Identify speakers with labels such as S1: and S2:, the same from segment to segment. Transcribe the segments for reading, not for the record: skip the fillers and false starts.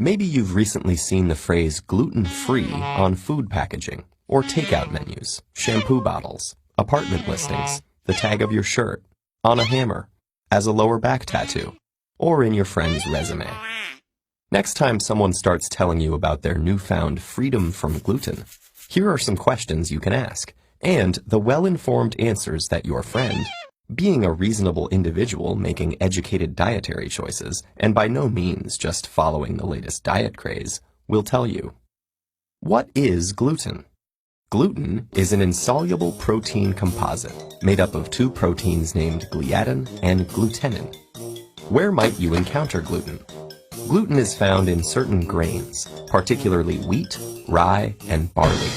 S1: Maybe you've recently seen the phrase gluten-free on food packaging, or takeout menus, shampoo bottles, apartment listings, the tag of your shirt, on a hammer, as a lower back tattoo, or in your friend's resume. Next time someone starts telling you about their newfound freedom from gluten, here are some questions you can ask, and the well-informed answers that your friend, being a reasonable individual making educated dietary choices, and by no means just following the latest diet craze, will tell you. What is gluten? Gluten is an insoluble protein composite made up of two proteins named gliadin and glutenin. Where might you encounter gluten? Gluten is found in certain grains, particularly wheat, rye, and barley.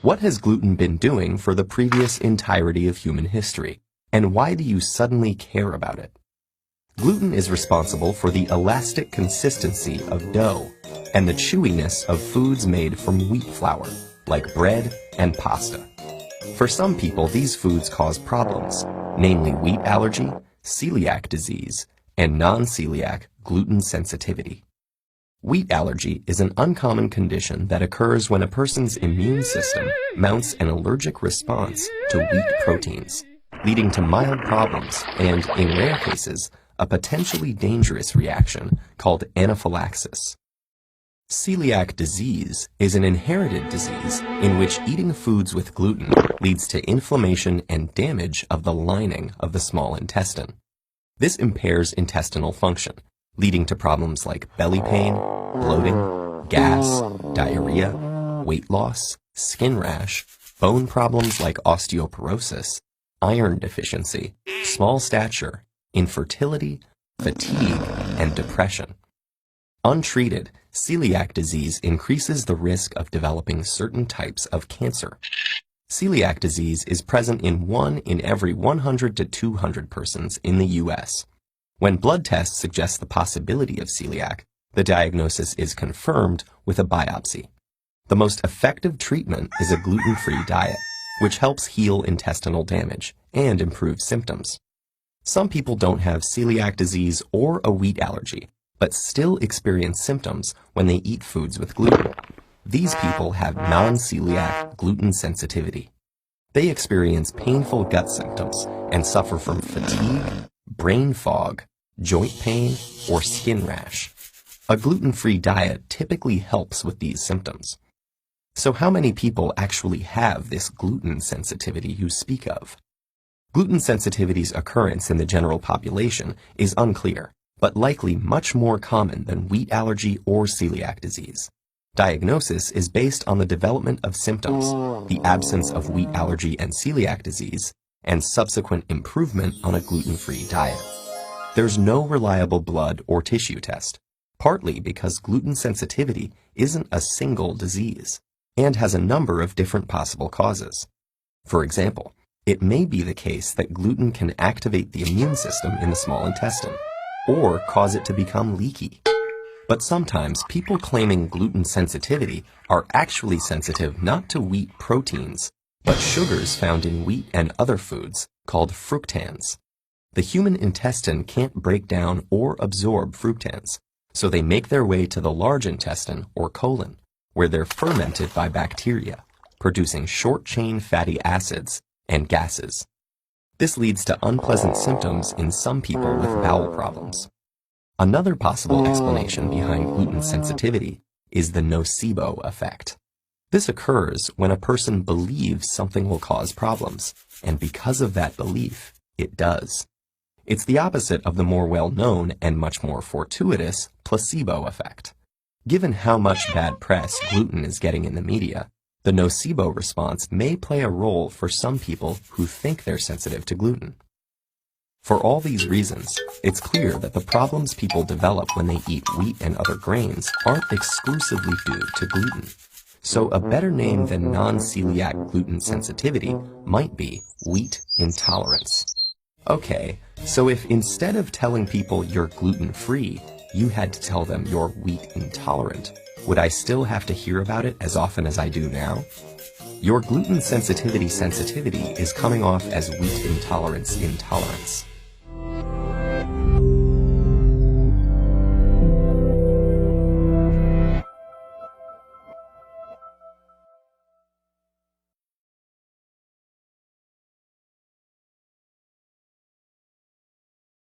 S1: What has gluten been doing for the previous entirety of human history? And why do you suddenly care about it? Gluten is responsible for the elastic consistency of dough and the chewiness of foods made from wheat flour, like bread and pasta. For some people, these foods cause problems, namely wheat allergy, celiac disease, and non-celiac gluten sensitivity. Wheat allergy is an uncommon condition that occurs when a person's immune system mounts an allergic response to wheat proteins, leading to mild problems and, in rare cases, a potentially dangerous reaction called anaphylaxis. Celiac disease is an inherited disease in which eating foods with gluten leads to inflammation and damage of the lining of the small intestine. This impairs intestinal function, leading to problems like belly pain, bloating, gas, diarrhea, weight loss, skin rash, bone problems like osteoporosis, iron deficiency, small stature, infertility, fatigue, and depression. Untreated, celiac disease increases the risk of developing certain types of cancer. Celiac disease is present in 1 in every 100 to 200 persons in the U.S. When blood tests suggest the possibility of celiac, the diagnosis is confirmed with a biopsy. The most effective treatment is a gluten-free diet, which helps heal intestinal damage and improve symptoms. Some people don't have celiac disease or a wheat allergy, but still experience symptoms when they eat foods with gluten. These people have non-celiac gluten sensitivity. They experience painful gut symptoms and suffer from fatigue, brain fog, joint pain, or skin rash. A gluten-free diet typically helps with these symptoms. So how many people actually have this gluten sensitivity you speak of? Gluten sensitivity's occurrence in the general population is unclear, but likely much more common than wheat allergy or celiac disease. Diagnosis is based on the development of symptoms, the absence of wheat allergy and celiac disease, and subsequent improvement on a gluten-free diet. There's no reliable blood or tissue test, partly because gluten sensitivity isn't a single disease and has a number of different possible causes. For example, it may be the case that gluten can activate the immune system in the small intestine, or cause it to become leaky. But sometimes people claiming gluten sensitivity are actually sensitive not to wheat proteins, but sugars found in wheat and other foods called fructans. The human intestine can't break down or absorb fructans, so they make their way to the large intestine or colon, where they're fermented by bacteria, producing short-chain fatty acids and gases. This leads to unpleasant symptoms in some people with bowel problems. Another possible explanation behind gluten sensitivity is the nocebo effect. This occurs when a person believes something will cause problems, and because of that belief, it does. It's the opposite of the more well-known and much more fortuitous placebo effect. Given how much bad press gluten is getting in the media, the nocebo response may play a role for some people who think they're sensitive to gluten. For all these reasons, it's clear that the problems people develop when they eat wheat and other grains aren't exclusively due to gluten. So a better name than non-celiac gluten sensitivity might be wheat intolerance. Okay, so if instead of telling people you're gluten-free, you had to tell them you're wheat intolerant, would I still have to hear about it as often as I do now? Your gluten sensitivity is coming off as wheat intolerance.